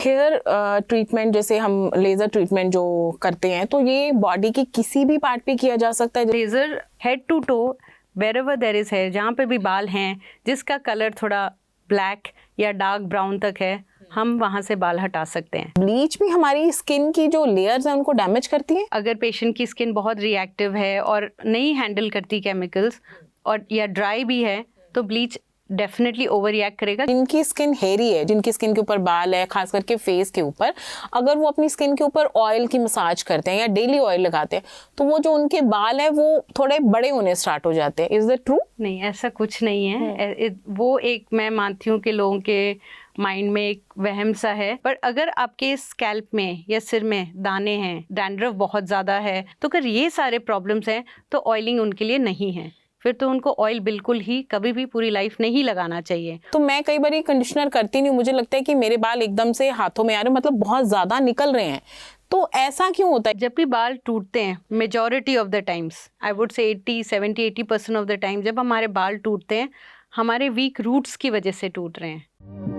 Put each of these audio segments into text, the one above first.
Hair treatment जैसे हम laser treatment जो करते हैं तो ये बॉडी के किसी भी पार्ट पे किया जा सकता है? Laser head to toe wherever there is hair, जहाँ पे भी बाल हैं जिसका कलर थोड़ा ब्लैक या डार्क ब्राउन तक है, हम वहाँ से बाल हटा सकते हैं। ब्लीच भी हमारी स्किन की जो लेयर्स हैं उनको डैमेज करती है? अगर पेशेंट की स्किन बहुत रिएक्टिव है और नहीं हैंडल करती केमिकल्स और या ड्राई भी है तो ब्लीच डेफिनेटली ओवर रिएक्ट करेगा। जिनकी स्किन हेयरी है, जिनकी स्किन के ऊपर बाल है, खास करके फेस के ऊपर, अगर वो अपनी स्किन के ऊपर ऑयल की मसाज करते हैं या डेली ऑयल लगाते हैं तो वो जो उनके बाल है वो थोड़े बड़े होने स्टार्ट हो जाते हैं। Is that true? नहीं, ऐसा कुछ नहीं है। वो एक मैं मानती हूँ कि लोगों के माइंड में एक वहम सा है, पर अगर आपके स्कैल्प में या सिर में दाने हैं, डैंड्रफ बहुत ज़्यादा है, तो अगर ये सारे प्रॉब्लम्स हैं तो ऑयलिंग उनके लिए नहीं है। फिर तो उनको ऑयल बिल्कुल ही कभी भी पूरी लाइफ नहीं लगाना चाहिए। तो मैं कई बार कंडीशनर करती नहीं, मुझे लगता है कि मेरे बाल एकदम से हाथों में आ रहे, मतलब बहुत ज़्यादा निकल रहे हैं, तो ऐसा क्यों होता है? जब भी बाल टूटते हैं, majority of the times, I would say 80% of the time जब हमारे बाल टूटते हैं, हमारे वीक रूट्स की वजह से टूट रहे हैं।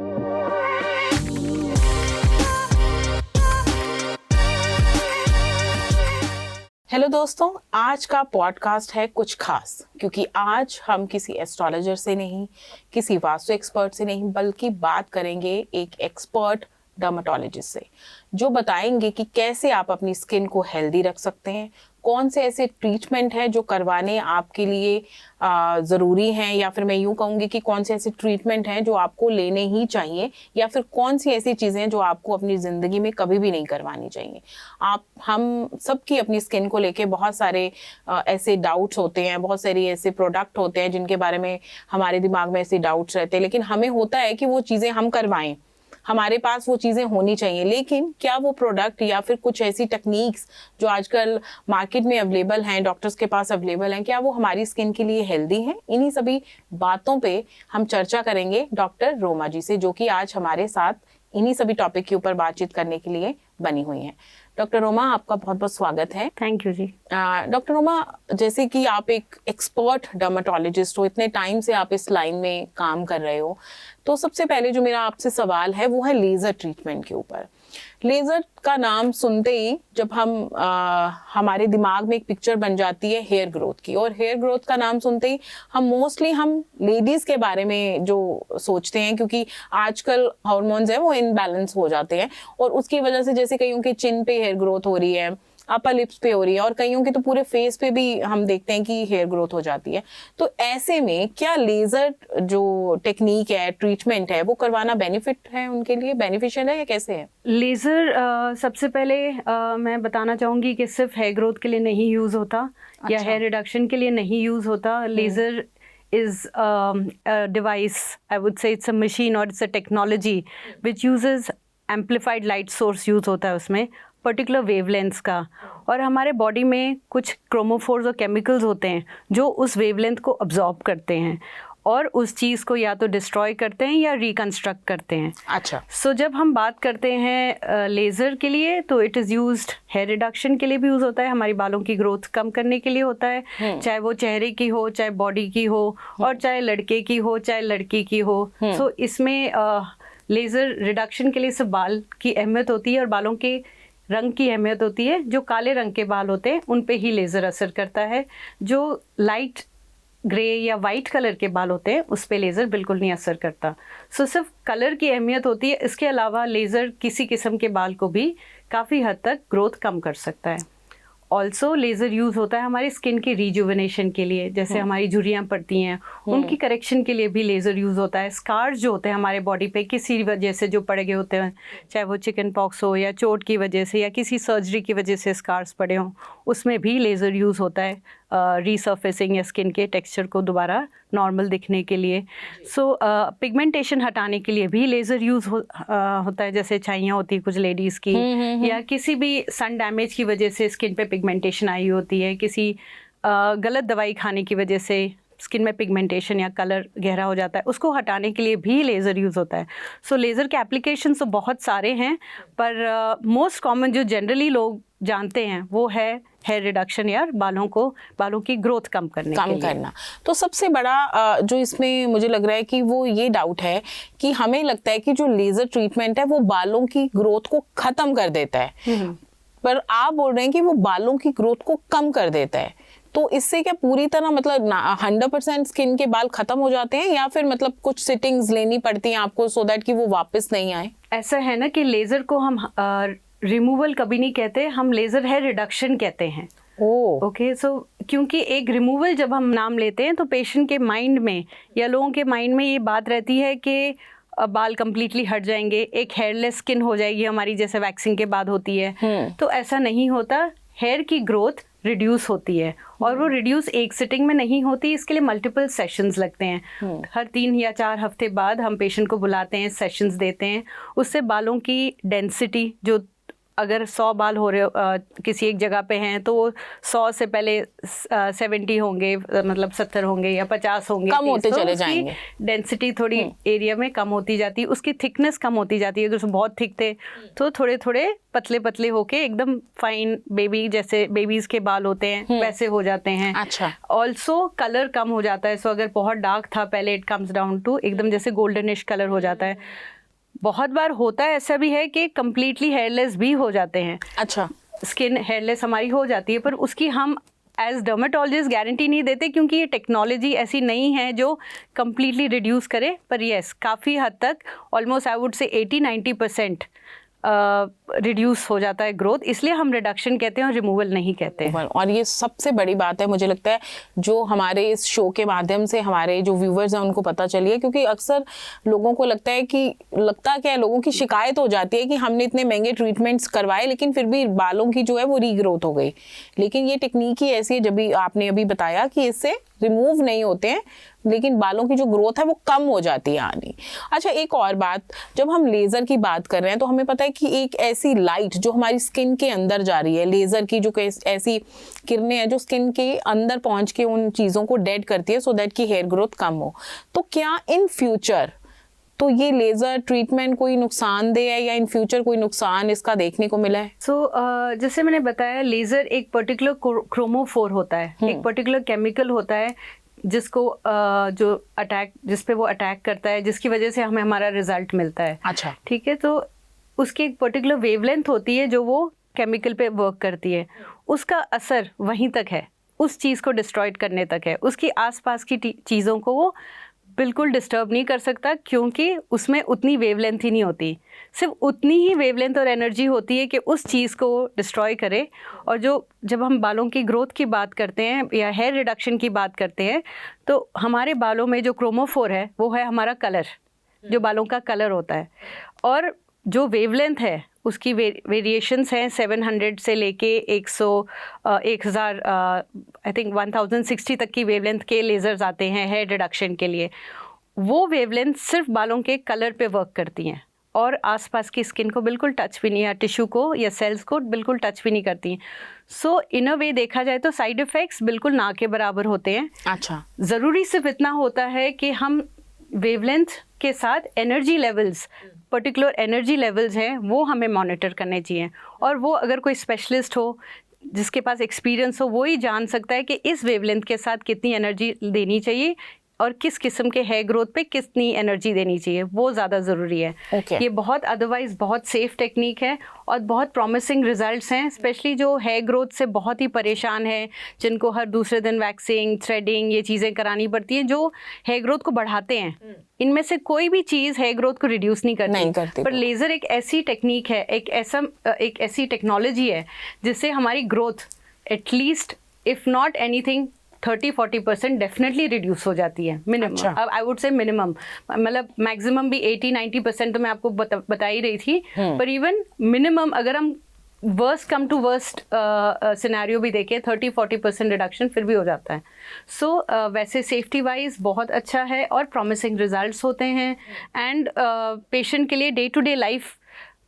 हेलो दोस्तों, आज का पॉडकास्ट है कुछ खास, क्योंकि आज हम किसी एस्ट्रोलॉजर से नहीं, किसी वास्तु एक्सपर्ट से नहीं, बल्कि बात करेंगे एक एक्सपर्ट डर्मेटोलॉजिस्ट से, जो बताएंगे कि कैसे आप अपनी स्किन को हेल्दी रख सकते हैं, कौन से ऐसे ट्रीटमेंट है जो करवाने आपके लिए ज़रूरी हैं, या फिर मैं यूँ कहूँगी कि कौन से ऐसे ट्रीटमेंट हैं जो आपको लेने ही चाहिए, या फिर कौन सी ऐसी चीज़ें हैं जो आपको अपनी ज़िंदगी में कभी भी नहीं करवानी चाहिए। हम सबकी अपनी स्किन को लेके बहुत सारे ऐसे डाउट्स होते हैं, बहुत सारे ऐसे प्रोडक्ट होते हैं जिनके बारे में हमारे दिमाग में ऐसे डाउट्स रहते हैं, लेकिन हमें होता है कि वो चीज़ें हम करवाएं, हमारे पास वो चीज़ें होनी चाहिए। लेकिन क्या वो प्रोडक्ट या फिर कुछ ऐसी टेक्निक्स जो आजकल मार्केट में अवेलेबल हैं, डॉक्टर्स के पास अवेलेबल हैं, क्या वो हमारी स्किन के लिए हेल्दी हैं? इन्हीं सभी बातों पे हम चर्चा करेंगे डॉक्टर रोमा जी से, जो कि आज हमारे साथ इन्हीं सभी टॉपिक के ऊपर बातचीत करने के लिए बनी हुई हैं। डॉक्टर रोमा, आपका बहुत बहुत स्वागत है। Thank you ji. Doctor Roma, जैसे कि आप एक एक्सपर्ट डर्मेटोलॉजिस्ट हो, इतने टाइम से आप इस लाइन में काम कर रहे हो, तो सबसे पहले जो मेरा आपसे सवाल है वो है लेज़र ट्रीटमेंट के ऊपर। लेज़र का नाम सुनते ही जब हमारे दिमाग में एक पिक्चर बन जाती है हेयर ग्रोथ की, और हेयर ग्रोथ का नाम सुनते ही हम लेडीज़ के बारे में जो सोचते हैं, क्योंकि आजकल हार्मोन्स हैं वो इनबैलेंस हो जाते हैं, और उसकी वजह से जैसे कईयों के चिन पे हेयर ग्रोथ हो रही है, अपर लिप्स पे हो रही है, और कईयों के तो पूरे फेस पे भी हम देखते हैं कि हेयर ग्रोथ हो जाती है। तो ऐसे में क्या लेज़र जो टेक्निक है, ट्रीटमेंट है, वो करवाना बेनिफिट है उनके लिए, बेनिफिशियल है या कैसे है? लेज़र सबसे पहले मैं बताना चाहूँगी कि सिर्फ हेयर ग्रोथ के लिए नहीं यूज़ होता, या हेयर रिडक्शन के लिए नहीं यूज़ होता। Laser is a device, I would say it's a machine or it's a technology which uses amplified light source use होता है उसमें, पर्टिकुलर वेवलेंथ्स का, और हमारे बॉडी में कुछ क्रोमोफोर्स और केमिकल्स होते हैं जो उस वेवलेंथ को अब्जॉर्ब करते हैं और उस चीज़ को या तो डिस्ट्रॉय करते हैं या रिकंस्ट्रक्ट करते हैं। अच्छा। सो जब हम बात करते हैं लेज़र के लिए, तो it is used hair reduction के लिए भी यूज़ होता है, हमारी बालों की ग्रोथ कम करने के लिए होता है, चाहे वो चेहरे की हो, चाहे बॉडी की हो, और चाहे लड़के की हो, चाहे लड़की की हो। सो इसमें लेज़र रिडक्शन के लिए सिर्फ बाल की अहमियत होती है और बालों के रंग की अहमियत होती है। जो काले रंग के बाल होते हैं उन पे ही लेज़र असर करता है, जो लाइट ग्रे या वाइट कलर के बाल होते हैं उस पे लेज़र बिल्कुल नहीं असर करता। सो सिर्फ कलर की अहमियत होती है, इसके अलावा लेज़र किसी किस्म के बाल को भी काफ़ी हद तक ग्रोथ कम कर सकता है। ऑल्सो लेज़र यूज़ होता है हमारी स्किन की रिजुविनेशन के लिए, जैसे हमारी झुर्रियाँ पड़ती हैं उनकी करेक्शन के लिए भी लेज़र यूज़ होता है। स्कार्स जो होते हैं हमारे बॉडी पे किसी वजह से जो पड़ गए होते हैं, चाहे वो चिकन पॉक्स हो या चोट की वजह से या किसी सर्जरी की वजह से स्कार्स पड़े हों, उसमें भी लेज़र यूज़ होता है रीसर्फेसिंग या स्किन के टेक्सचर को दोबारा नॉर्मल दिखने के लिए। सो पिगमेंटेशन हटाने के लिए भी लेज़र यूज़ होता है, जैसे छाइयाँ होती है कुछ लेडीज़ की, या किसी भी सन डैमेज की वजह से स्किन पे पिगमेंटेशन आई होती है, किसी गलत दवाई खाने की वजह से स्किन में पिगमेंटेशन या कलर गहरा हो जाता है, उसको हटाने के लिए भी लेज़र यूज़ होता है। सो लेज़र के एप्लीकेशन तो बहुत सारे हैं, पर मोस्ट कॉमन जो जनरली लोग जानते हैं वो है हेयर रिडक्शन या बालों की ग्रोथ कम करने के लिए। करना। तो सबसे बड़ा जो इसमें मुझे लग रहा है कि वो ये डाउट है कि हमें लगता है कि जो लेजर ट्रीटमेंट है वो बालों की ग्रोथ को खत्म कर देता है, पर आप बोल रहे हैं कि वो बालों की ग्रोथ को कम कर देता है। तो इससे क्या पूरी तरह मतलब 100% स्किन के बाल खत्म हो जाते हैं, या फिर मतलब कुछ सिटिंग्स लेनी पड़ती हैं आपको सो दैट कि वो वापस नहीं आए? ऐसा है ना कि लेजर को हम रिमूवल कभी नहीं कहते, हम लेजर हेयर रिडक्शन कहते हैं। ओके, सो क्योंकि एक रिमूवल जब हम नाम लेते हैं तो पेशेंट के माइंड में या लोगों के माइंड में ये बात रहती है कि बाल कंप्लीटली हट जाएंगे, एक हेयरलेस स्किन हो जाएगी हमारी, जैसे वैक्सिंग के बाद होती है। तो ऐसा नहीं होता, हेयर की ग्रोथ रिड्यूस होती है, और वो रिड्यूस एक सिटिंग में नहीं होती, इसके लिए मल्टीपल सेशंस लगते हैं। हर 3 या 4 हफ्ते बाद हम पेशेंट को बुलाते हैं, सेशंस देते हैं। उससे बालों की डेंसिटी, जो अगर 100 बाल हो रहे किसी एक जगह पे हैं तो 100 से पहले 70 होंगे, मतलब 70 होंगे या 50 होंगे, कम होते चले जाएंगे। डेंसिटी थोड़ी एरिया में कम होती जाती है, उसकी थिकनेस कम होती जाती है। अगर बहुत थिक थे तो थोड़े थोड़े पतले पतले होके एकदम फाइन बेबी जैसे बेबीज के बाल होते हैं वैसे हो जाते हैं। अच्छा। ऑल्सो कलर कम हो जाता है। सो अगर बहुत डार्क था पहले, इट कम्स डाउन टू एकदम जैसे गोल्डनिश कलर हो जाता है। बहुत बार होता है ऐसा भी है कि कंप्लीटली हेयरलेस भी हो जाते हैं। अच्छा, स्किन हेयरलेस हमारी हो जाती है, पर उसकी हम एज डर्मेटोलॉजिस्ट गारंटी नहीं देते, क्योंकि ये टेक्नोलॉजी ऐसी नहीं है जो कंप्लीटली रिड्यूस करे। पर यस, काफ़ी हद तक, almost I would say 80-90% reduce हो जाता है ग्रोथ, इसलिए हम रिडक्शन कहते हैं और रिमूवल नहीं कहते हैं। और ये सबसे बड़ी बात है मुझे लगता है जो हमारे इस शो के माध्यम से हमारे जो व्यूवर्स हैं उनको पता चली है, क्योंकि अक्सर लोगों को लगता क्या है, लोगों की शिकायत हो जाती है कि हमने इतने महंगे ट्रीटमेंट्स करवाए लेकिन फिर भी बालों की जो है वो रीग्रोथ हो गई। लेकिन ये टेक्निक ही ऐसी है, जब भी आपने अभी बताया कि इससे रिमूव नहीं होते हैं लेकिन बालों की जो ग्रोथ है वो कम हो जाती है आनी। अच्छा, एक और बात, जब हम लेज़र की बात कर रहे हैं तो हमें पता है कि एक ऐसी लाइट जो हमारी स्किन के अंदर जा रही है, लेज़र की जो ऐसी किरणें हैं जो स्किन के अंदर पहुंच के उन चीज़ों को डेड करती है सो दैट कि हेयर ग्रोथ कम हो। तो क्या इन फ्यूचर तो ये लेज़र ट्रीटमेंट कोई नुकसानदेह है, या इन फ्यूचर कोई नुकसान इसका देखने को मिला है? जैसे मैंने बताया, लेज़र एक पर्टिकुलर क्रोमोफोर होता है, एक पर्टिकुलर केमिकल होता है जिसको जिस पे वो अटैक करता है, जिसकी वजह से हमें हमारा रिजल्ट मिलता है। अच्छा, ठीक है। तो उसकी एक पर्टिकुलर वेवलेंथ होती है जो वो केमिकल पे वर्क करती है, उसका असर वहीं तक है, उस चीज़ को डिस्ट्रॉयड करने तक है। उसकी आसपास की चीज़ों को वो बिल्कुल डिस्टर्ब नहीं कर सकता, क्योंकि उसमें उतनी वेवलेंथ ही नहीं होती। सिर्फ उतनी ही वेवलेंथ और एनर्जी होती है कि उस चीज़ को डिस्ट्रॉय करे। और जब हम बालों की ग्रोथ की बात करते हैं या हेयर रिडक्शन की बात करते हैं, तो हमारे बालों में जो क्रोमोफोर है वो है हमारा कलर, जो बालों का कलर होता है। और जो वेवलेंथ है उसकी वेरिएशंस हैं 700 से लेके 1000 आई थिंक 1060 तक की वेवलेंथ के लेज़र्स आते हैं हेयर रिडक्शन के लिए। वो वेवलेंथ सिर्फ बालों के कलर पे वर्क करती हैं और आसपास की स्किन को बिल्कुल टच भी नहीं, या टिश्यू को या सेल्स को बिल्कुल टच भी नहीं करती। सो इन अ वे देखा जाए तो साइड इफ़ेक्ट्स बिल्कुल ना के बराबर होते हैं। अच्छा, ज़रूरी सिर्फ इतना होता है कि हम वेवलेंथ के साथ energy levels, particular energy levels हैं, वो हमें मॉनिटर करने चाहिए। और वो अगर कोई स्पेशलिस्ट हो जिसके पास एक्सपीरियंस हो, वो ही जान सकता है कि इस वेवलेंथ के साथ कितनी एनर्जी देनी चाहिए और किस किस्म के हेयर ग्रोथ पे कितनी एनर्जी देनी चाहिए, वो ज़्यादा ज़रूरी है। Okay. ये बहुत अदरवाइज बहुत सेफ टेक्निक है और बहुत प्रॉमिसिंग रिजल्ट्स हैं, स्पेशली जो हेयर ग्रोथ से बहुत ही परेशान है, जिनको हर दूसरे दिन वैक्सिंग, थ्रेडिंग, ये चीज़ें करानी पड़ती हैं जो हेयर ग्रोथ को बढ़ाते हैं। इनमें से कोई भी चीज़ हेयर ग्रोथ को रिड्यूस नहीं करती। पर लेज़र एक ऐसी टेक्निक है, एक ऐसी टेक्नोलॉजी है जिससे हमारी growth at least if not anything 30-40% definitely reduce हो जाती है, मिनिमम। अब आई वुड से मिनिमम, मतलब मैक्सिमम भी 80-90% तो मैं आपको बता ही रही थी, पर इवन मिनिमम अगर हम worst come to worst scenario भी देखें 30-40% रिडक्शन फिर भी हो जाता है। सो वैसे सेफ्टी वाइज बहुत अच्छा है और प्रॉमिसिंग रिजल्ट्स होते हैं। एंड पेशेंट के लिए डे टू डे लाइफ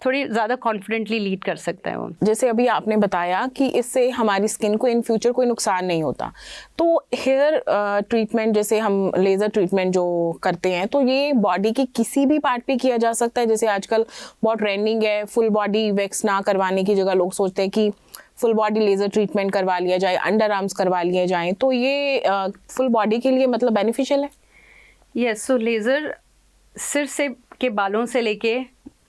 थोड़ी ज़्यादा कॉन्फिडेंटली लीड कर सकता है वो। जैसे अभी आपने बताया कि इससे हमारी स्किन को इन फ्यूचर कोई नुकसान नहीं होता, तो हेयर ट्रीटमेंट जैसे हम लेज़र ट्रीटमेंट जो करते हैं तो ये बॉडी के किसी भी पार्ट पे किया जा सकता है? जैसे आजकल बहुत ट्रेंडिंग है, फुल बॉडी वैक्स ना करवाने की जगह लोग सोचते हैं कि फुल बॉडी लेज़र ट्रीटमेंट करवा लिया जाए, अंडर आर्म्स करवा लिए जाएँ, तो ये फुल बॉडी के लिए मतलब बेनिफिशियल है? यस, सो लेज़र सिर से के बालों से लेके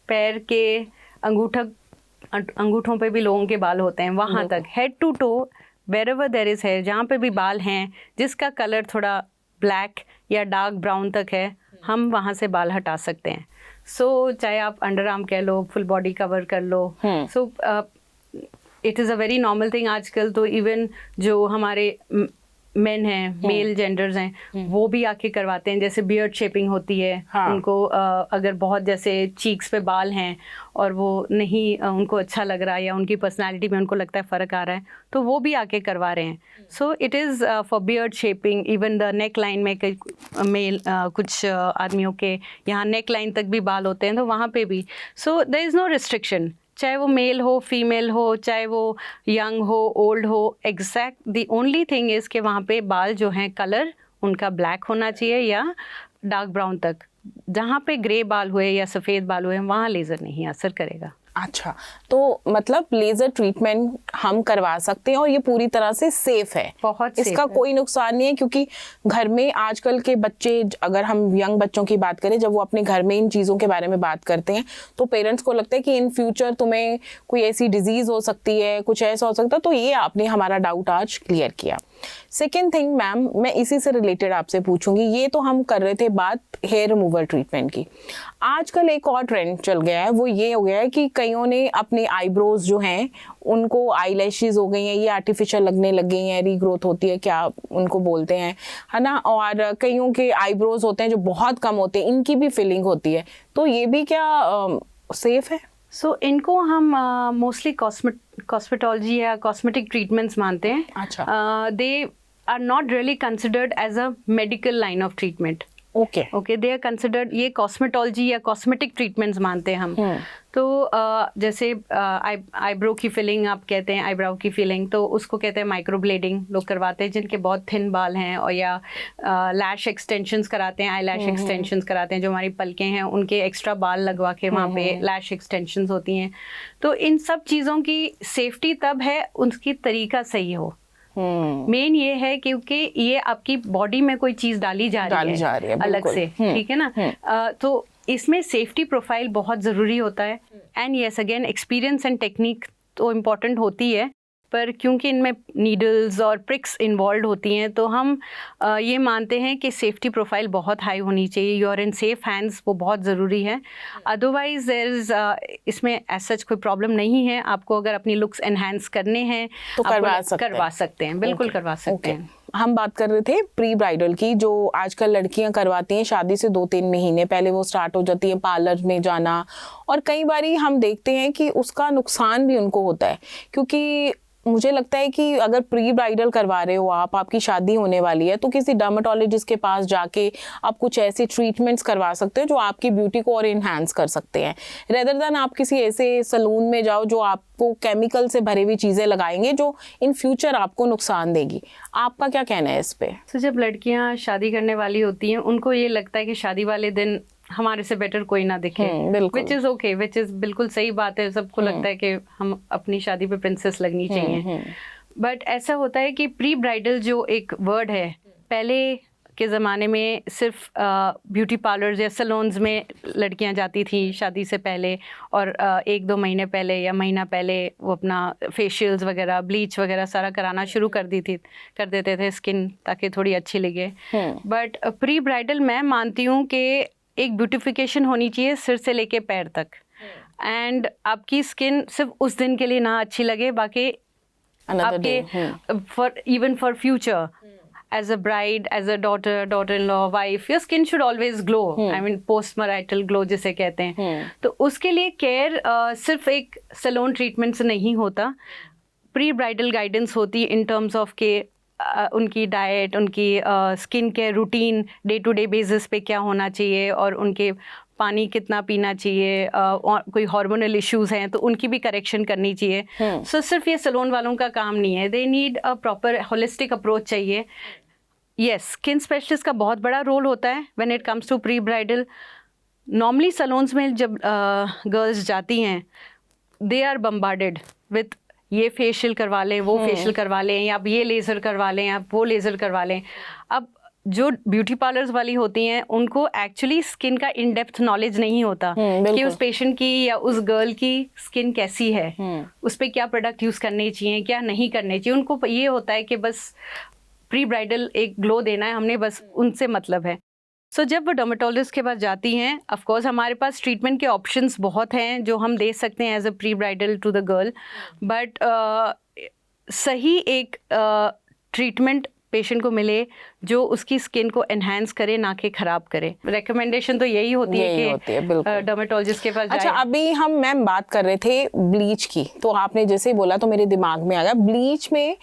पैर के अंगूठों पे भी लोगों के बाल होते हैं वहाँ तक, head to toe wherever there is hair, जहाँ पे भी बाल हैं जिसका कलर थोड़ा ब्लैक या डार्क ब्राउन तक है, हम वहाँ से बाल हटा सकते हैं। सो चाहे आप अंडर आर्म कह लो, फुल बॉडी कवर कर लो, so it is a very normal thing आजकल। तो इवन जो हमारे मेन हैं, मेल जेंडर्स हैं, वो भी आके करवाते हैं। जैसे बियर्ड शेपिंग होती है, हाँ। उनको अगर बहुत जैसे चीक्स पे बाल हैं और वो नहीं उनको अच्छा लग रहा है या उनकी पर्सनालिटी में उनको लगता है फ़र्क आ रहा है, तो वो भी आके करवा रहे हैं। सो it is for beard shaping, even the neck line में मेल कुछ आदमियों के यहाँ नेक लाइन तक भी बाल होते हैं, तो वहाँ पे भी। So there is no restriction, चाहे वो मेल हो, फीमेल हो, चाहे वो यंग हो, ओल्ड हो, exact the only thing is कि वहाँ पे बाल जो हैं कलर उनका ब्लैक होना चाहिए या डार्क ब्राउन तक। जहाँ पे ग्रे बाल हुए या सफ़ेद बाल हुए वहाँ लेज़र नहीं असर करेगा। अच्छा, तो मतलब लेज़र ट्रीटमेंट हम करवा सकते हैं और ये पूरी तरह से सेफ है, बहुत इसका safe है। कोई नुकसान नहीं है, क्योंकि घर में आजकल के बच्चे, अगर हम यंग बच्चों की बात करें, जब वो अपने घर में इन चीज़ों के बारे में बात करते हैं तो पेरेंट्स को लगता है कि इन फ्यूचर तुम्हें कोई ऐसी डिजीज़ हो सकती है, कुछ ऐसा हो सकता है। तो ये आपने हमारा डाउट आज क्लियर किया। सेकेंड थिंग मैम, मैं इसी से रिलेटेड आपसे पूछूंगी, ये तो हम कर रहे थे बात हेयर रिमूवल ट्रीटमेंट की। आजकल एक और ट्रेंड चल गया है, वो ये हो गया है कि कईयों ने अपने आईब्रोज जो हैं उनको आईलैशेस हो गई हैं, ये आर्टिफिशियल लगने लग गई हैं, रीग्रोथ होती है क्या उनको बोलते हैं, है ना। और कईयों के आईब्रोज होते हैं जो बहुत कम होते हैं, इनकी भी फिलिंग होती है, तो ये भी क्या सेफ है? सो इनको हम मोस्टली कॉस्मेटोलॉजी या कॉस्मेटिक ट्रीटमेंट्स मानते हैं। अच्छा। They are not really considered as a medical line of treatment. Okay, they are considered, ये कॉस्मेटोलॉजी या कॉस्मेटिक ट्रीटमेंट्स मानते हैं हम। तो जैसे आईब्रो की फिलिंग आप कहते हैं, आईब्रो की फिलिंग, तो उसको कहते हैं माइक्रोब्लेडिंग, लोग करवाते हैं जिनके बहुत थिन बाल हैं, और या लैश एक्सटेंशंस कराते हैं, आई लैश एक्सटेंशंस कराते हैं, जो हमारी पलकें हैं उनके एक्स्ट्रा बाल लगवा के वहाँ पे लैश एक्सटेंशंस होती हैं। तो इन सब चीज़ों की सेफ्टी तब है उनकी तरीका सही हो। मेन ये है क्योंकि ये आपकी बॉडी में कोई चीज़ डाली जा रही है अलग से, ठीक है ना। तो इसमें सेफ्टी प्रोफाइल बहुत ज़रूरी होता है। And yes, again experience and technique तो इम्पॉर्टेंट होती है, पर क्योंकि इनमें नीडल्स और प्रिक्स इन्वॉल्व होती हैं, तो हम ये मानते हैं कि सेफ्टी प्रोफाइल बहुत हाई होनी चाहिए। You are in safe hands, वो बहुत ज़रूरी है। अदरवाइज देयर इज़ इसमें एज सच कोई प्रॉब्लम नहीं है। आपको अगर अपनी लुक्स एनहांस करने हैं तो करवा सकते हैं, बिल्कुल करवा सकते हैं। हम बात कर रहे थे प्री ब्राइडल की, जो आजकल लड़कियां करवाती हैं शादी से 2-3 महीने पहले वो स्टार्ट हो जाती है पार्लर में जाना, और कई बारी हम देखते हैं कि उसका नुकसान भी उनको होता है, क्योंकि मुझे लगता है कि अगर प्री ब्राइडल करवा रहे हो आप, आपकी शादी होने वाली है, तो किसी डर्मेटोलॉजिस्ट के पास जाके आप कुछ ऐसे ट्रीटमेंट्स करवा सकते हो जो आपकी ब्यूटी को और इन्हांस कर सकते हैं, रेदर देन आप किसी ऐसे सलून में जाओ जो आपको केमिकल से भरी हुई चीज़ें लगाएंगे जो इन फ्यूचर आपको नुकसान देगी। आपका क्या कहना है इस पे? तो जब लड़कियां शादी करने वाली होती हैं, उनको ये लगता है कि शादी वाले दिन हमारे से बेटर कोई ना दिखे, which is okay, which is बिल्कुल सही बात है। सबको लगता है कि हम अपनी शादी पे प्रिंसेस लगनी चाहिए, बट ऐसा होता है कि प्री ब्राइडल जो एक वर्ड है, पहले के ज़माने में सिर्फ ब्यूटी पार्लर्स या सलोन्स में लड़कियां जाती थी शादी से पहले, और 1-2 महीने पहले या महीना पहले वो अपना फेशियल्स वगैरह, ब्लीच वगैरह सारा कराना शुरू कर देते थे स्किन, ताकि थोड़ी अच्छी लगे। बट प्री ब्राइडल मैं मानती हूँ कि एक ब्यूटिफिकेशन होनी चाहिए सिर से लेके पैर तक, एंड आपकी स्किन सिर्फ उस दिन के लिए ना अच्छी लगे, बाकी आपके for future as a bride, as a daughter, daughter-in-law, wife, your skin should always glow. I mean post-marital glow जिसे कहते हैं। तो उसके लिए केयर सिर्फ एक सलोन ट्रीटमेंट से नहीं होता, प्री ब्राइडल गाइडेंस होती है इन टर्म्स ऑफ के उनकी डाइट, उनकी skin care routine day to day basis पे क्या होना चाहिए, और उनके पानी कितना पीना चाहिए, और कोई हार्मोनल इश्यूज हैं तो उनकी भी करेक्शन करनी चाहिए। सो सिर्फ ये सैलून वालों का काम नहीं है, they need a proper holistic approach चाहिए। यस, स्किन स्पेशलिस्ट का बहुत बड़ा रोल होता है when it comes to pre bridal. Normally salons में जब गर्ल्स जाती हैं, दे आर बम्बार्डेड विथ ये फेशियल करवा लें, वो फेशियल करवा लें, या अब ये लेज़र करवा लें, आप वो लेज़र करवा लें। अब जो ब्यूटी पार्लर्स वाली होती हैं उनको एक्चुअली स्किन का इन डेप्थ नॉलेज नहीं होता कि उस पेशेंट की या उस गर्ल की स्किन कैसी है, उस पर क्या प्रोडक्ट यूज़ करने चाहिए, क्या नहीं करने चाहिए। उनको ये होता है कि बस प्री ब्राइडल एक ग्लो देना है, हमने बस उनसे मतलब है। सो जब वो डर्मेटोलॉजिस्ट के पास जाती हैं, ऑफ कोर्स हमारे पास ट्रीटमेंट के ऑप्शंस बहुत हैं जो हम दे सकते हैं as a pre bridal to the girl, but सही एक ट्रीटमेंट पेशेंट को मिले जो उसकी स्किन को एनहांस करे, ना कि खराब करे। रिकमेंडेशन तो यही होती है कि डर्मेटोलॉजिस्ट के पास जाए। अच्छा, अभी हम मैम बात कर रहे थे ब्लीच की, तो आपने जैसे ही बोला तो मेरे दिमाग में आ गया, ब्लीच में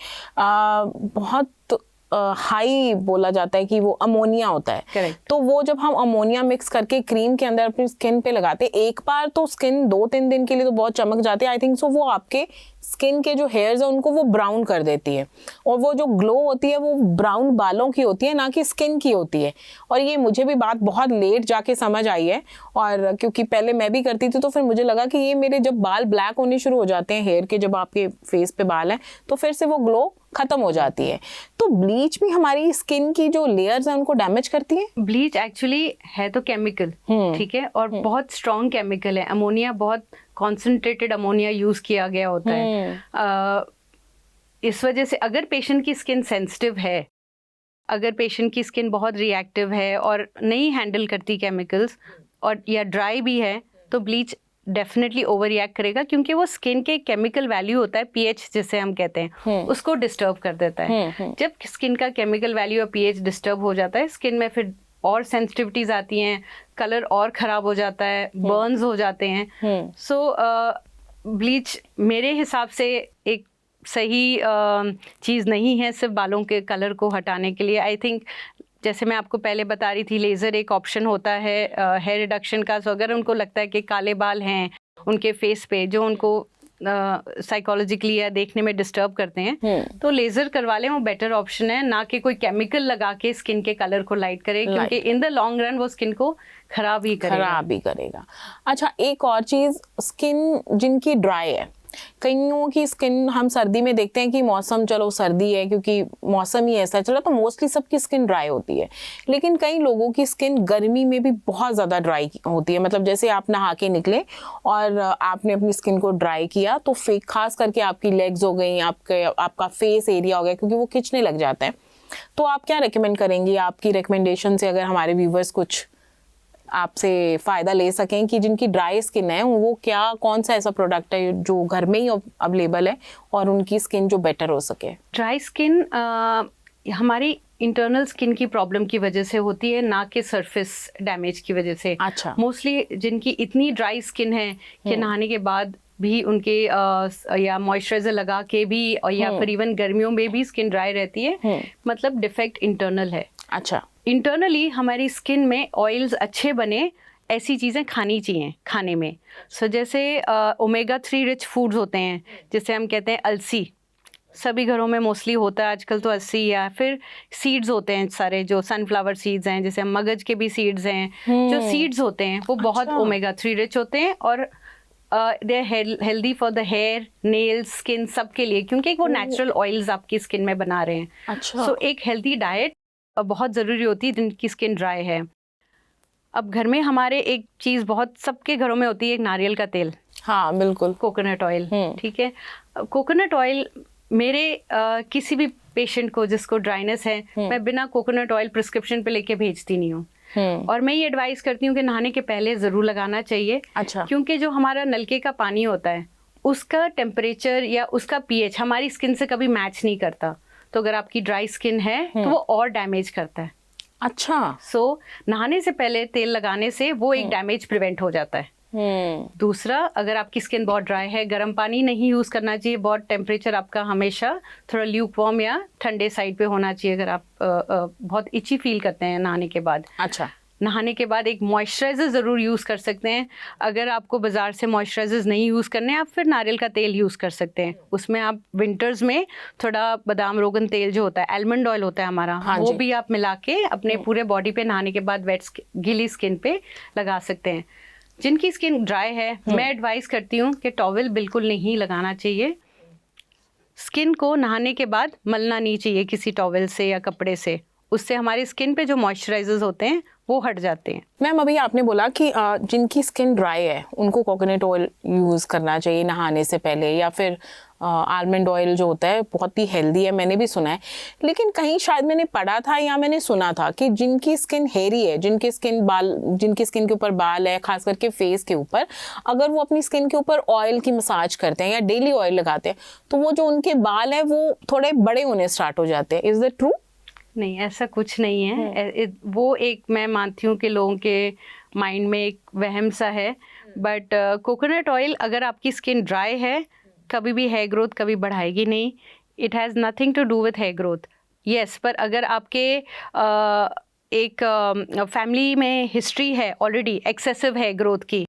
बहुत हाई बोला जाता है कि वो अमोनिया होता है। Correct. तो वो जब हम अमोनिया मिक्स करके क्रीम के अंदर अपनी स्किन पे लगाते, एक बार तो स्किन 2-3 दिन के लिए तो बहुत चमक जाती है, आई थिंक सो वो आपके स्किन के जो हेयर्स है उनको वो ब्राउन कर देती है, और वो जो ग्लो होती है वो ब्राउन बालों की होती है, ना कि स्किन की होती है। और ये मुझे भी बात बहुत लेट जाके समझ आई है, और क्योंकि पहले मैं भी करती थी तो फिर मुझे लगा कि ये मेरे जब बाल ब्लैक होने शुरू हो जाते हैं हेयर के, जब आपके फेस पे बाल हैं तो फिर से वो ग्लो खत्म हो जाती है। तो ब्लीच भी हमारी स्किन की जो लेयर्स हैं उनको डैमेज करती है। ब्लीच एक्चुअली है तो केमिकल, ठीक है, और बहुत स्ट्रॉन्ग केमिकल है। अमोनिया, बहुत कॉन्सेंट्रेटेड अमोनिया यूज किया गया होता है। इस वजह से अगर पेशेंट की स्किन सेंसिटिव है, अगर पेशेंट की स्किन बहुत रिएक्टिव है और नहीं हैंडल करती केमिकल्स, और या ड्राई भी है, तो ब्लीच डेफिनेटली ओवर रिएक्ट करेगा, क्योंकि वो स्किन के केमिकल वैल्यू होता है, पीएच जिसे हम कहते हैं, उसको डिस्टर्ब कर देता है। जब स्किन का केमिकल वैल्यू और पीएच डिस्टर्ब हो जाता है, स्किन में फिर और सेंसिटिविटीज आती हैं, कलर और खराब हो जाता है, बर्न्स हो जाते हैं। सो ब्लीच मेरे हिसाब से एक सही चीज़ नहीं है सिर्फ बालों के कलर को हटाने के लिए। आई थिंक जैसे मैं आपको पहले बता रही थी, लेज़र एक ऑप्शन होता है हेयर रिडक्शन का। सो अगर उनको लगता है कि काले बाल हैं उनके फेस पे जो उनको साइकोलॉजिकली या देखने में डिस्टर्ब करते हैं, तो लेज़र करवा लें, वो बेटर ऑप्शन है, ना कि कोई केमिकल लगा के स्किन के कलर को लाइट करे, क्योंकि इन द लॉन्ग रन वो स्किन को खराब ही करेगा। अच्छा, एक और चीज़, स्किन जिनकी ड्राई है, कईयों की स्किन हम सर्दी में देखते हैं कि मौसम, चलो सर्दी है क्योंकि मौसम ही ऐसा चला, तो मोस्टली सबकी स्किन ड्राई होती है, लेकिन कई लोगों की स्किन गर्मी में भी बहुत ज़्यादा ड्राई होती है। मतलब जैसे आप नहा के निकले और आपने अपनी स्किन को ड्राई किया तो खास करके आपकी लेग्स हो गई, आपका फेस एरिया हो गया, क्योंकि वो खिंचने लग जाता है। तो आप क्या रिकमेंड करेंगी, आपकी रिकमेंडेशन से अगर हमारे व्यूवर्स कुछ आपसे फ़ायदा ले सकें कि जिनकी ड्राई स्किन है वो क्या, कौन सा ऐसा प्रोडक्ट है जो घर में ही अवेलेबल है और उनकी स्किन जो बेटर हो सके? ड्राई स्किन हमारी इंटरनल स्किन की प्रॉब्लम की वजह से होती है, ना कि सरफेस डैमेज की वजह से। अच्छा। मोस्टली जिनकी इतनी ड्राई स्किन है कि नहाने के बाद भी उनके या मॉइस्चराइजर लगा के भी, और या फिर इवन गर्मियों में भी स्किन ड्राई रहती है, मतलब डिफेक्ट इंटरनल है। अच्छा। इंटरनली हमारी स्किन में ऑयल्स अच्छे बने, ऐसी चीज़ें खानी चाहिए खाने में। सो जैसे ओमेगा 3 रिच फूड्स होते हैं, जिसे हम कहते हैं अलसी, सभी घरों में मोस्टली होता है आजकल तो अलसी, या फिर सीड्स होते हैं सारे, जो सनफ्लावर सीड्स हैं, जैसे मगज के भी सीड्स हैं, जो सीड्स होते हैं वो बहुत ओमेगा 3 रिच होते हैं, और they are healthy for the hair, nails, skin, सबके लिए, क्योंकि वो नेचुरल ऑयल्स आपकी स्किन में बना रहे हैं। अच्छा। सो एक हेल्दी डाइट बहुत ज़रूरी होती है जिनकी स्किन ड्राई है। अब घर में हमारे एक चीज़ बहुत सबके घरों में होती है, एक नारियल का तेल। हाँ बिल्कुल, कोकोनट ऑयल, ठीक है। कोकोनट ऑयल मेरे किसी भी पेशेंट को जिसको ड्राइनेस है, मैं बिना कोकोनट ऑयल प्रिस्क्रिप्शन पे लेके भेजती नहीं हूँ, और मैं ये एडवाइस करती हूँ कि नहाने के पहले ज़रूर लगाना चाहिए। अच्छा। क्योंकि जो हमारा नलके का पानी होता है उसका टेम्परेचर या उसका पीएच हमारी स्किन से कभी मैच नहीं करता, तो अगर आपकी ड्राई स्किन है तो वो और डैमेज करता है। अच्छा। सो नहाने से पहले तेल लगाने से वो एक डैमेज प्रिवेंट हो जाता है। दूसरा, अगर आपकी स्किन बहुत ड्राई है, गर्म पानी नहीं यूज़ करना चाहिए, बहुत टेम्परेचर आपका हमेशा थोड़ा ल्यूक वार्म या ठंडे साइड पे होना चाहिए अगर आप बहुत इची फील करते हैं नहाने के बाद। अच्छा। नहाने के बाद एक मॉइस्चराइज़र ज़रूर यूज़ कर सकते हैं। अगर आपको बाज़ार से मॉइस्चराइज़र्स नहीं यूज़ करने, आप फिर नारियल का तेल यूज़ कर सकते हैं। उसमें आप विंटर्स में थोड़ा बादाम रोगन तेल जो होता है, आलमंड ऑयल होता है हमारा, हाँ वो जी। भी आप मिला के अपने पूरे बॉडी पे नहाने के बाद गीली स्किन पे लगा सकते हैं। जिनकी स्किन ड्राई है, मैं एडवाइस करती हूँ कि टॉवल बिल्कुल नहीं लगाना चाहिए। स्किन को नहाने के बाद मलना नहीं चाहिए किसी टॉवल से या कपड़े से, उससे हमारी स्किन पे जो मॉइस्चराइजर्स होते हैं वो हट जाते हैं। मैम अभी आपने बोला कि जिनकी स्किन ड्राई है उनको कोकोनट ऑयल यूज़ करना चाहिए नहाने से पहले, या फिर आलमंड ऑयल जो होता है बहुत ही हेल्दी है, मैंने भी सुना है। लेकिन कहीं शायद मैंने पढ़ा था या मैंने सुना था कि जिनकी स्किन हेयरी है, जिनकी स्किन के ऊपर बाल है, खास करके फेस के ऊपर, अगर वो अपनी स्किन के ऊपर ऑयल की मसाज करते हैं या डेली ऑयल लगाते हैं तो वो जो उनके बाल है वो थोड़े बड़े होने स्टार्ट हो जाते हैं। Is that true? नहीं, ऐसा कुछ नहीं है। वो एक मैं मानती हूँ कि लोगों के माइंड में एक वहम सा है, बट कोकोनट ऑयल अगर आपकी स्किन ड्राई है कभी भी हेयर ग्रोथ कभी बढ़ाएगी नहीं। It has nothing to do with hair growth. Yes, पर अगर आपके एक फैमिली में हिस्ट्री है ऑलरेडी एक्सेसिव हेयर ग्रोथ की,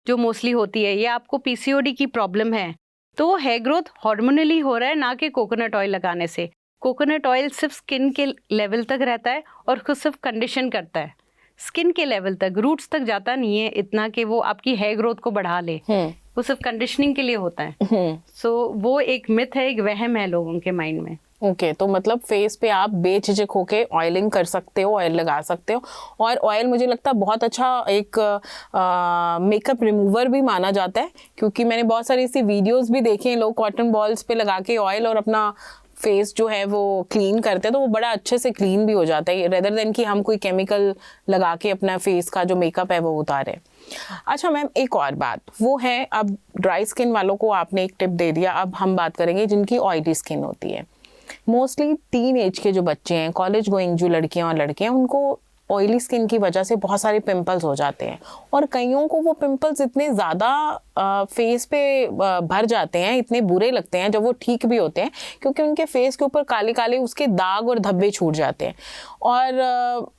जो मोस्टली होती है, या आपको पीसीओडी की प्रॉब्लम है, तो हेयर ग्रोथ हार्मोनली हो रहा है, ना कि कोकोनट ऑयल लगाने से। कोकोनट ऑयल सिर्फ स्किन के लेवल तक रहता है और उसको सिर्फ कंडीशन करता है, स्किन के लेवल तक, रूट्स तक जाता नहीं है इतना कि वो आपकी हेयर ग्रोथ को बढ़ा ले। वो सिर्फ कंडीशनिंग के लिए होता है। सो वो एक मिथ है, एक वहम है लोगों के माइंड में। ओके तो मतलब फेस पे आप बेझिझक होके ऑयलिंग कर सकते हो, ऑयल लगा सकते हो। और ऑयल मुझे लगता है बहुत अच्छा एक मेकअप रिमूवर भी माना जाता है, क्योंकि मैंने बहुत सारी ऐसी वीडियोस भी देखे हैं, लोग कॉटन बॉल्स पे लगा के ऑयल और अपना फेस जो है वो क्लीन करते हैं, तो वो बड़ा अच्छे से क्लीन भी हो जाता है, रेदर देन कि हम कोई केमिकल लगा के अपना फेस का जो मेकअप है वो उतारे। अच्छा मैम, एक और बात वो है, अब ड्राई स्किन वालों को आपने एक टिप दे दिया, अब हम बात करेंगे जिनकी ऑयली स्किन होती है। मोस्टली टीन एज के जो बच्चे हैं, कॉलेज गोइंग जो लड़कियां और लड़के हैं, उनको ऑयली स्किन की वजह से बहुत सारे पिंपल्स हो जाते हैं, और कईयों को वो पिंपल्स इतने ज़्यादा फेस पे भर जाते हैं, इतने बुरे लगते हैं जब वो ठीक भी होते हैं, क्योंकि उनके फेस के ऊपर काले काले उसके दाग और धब्बे छूट जाते हैं। और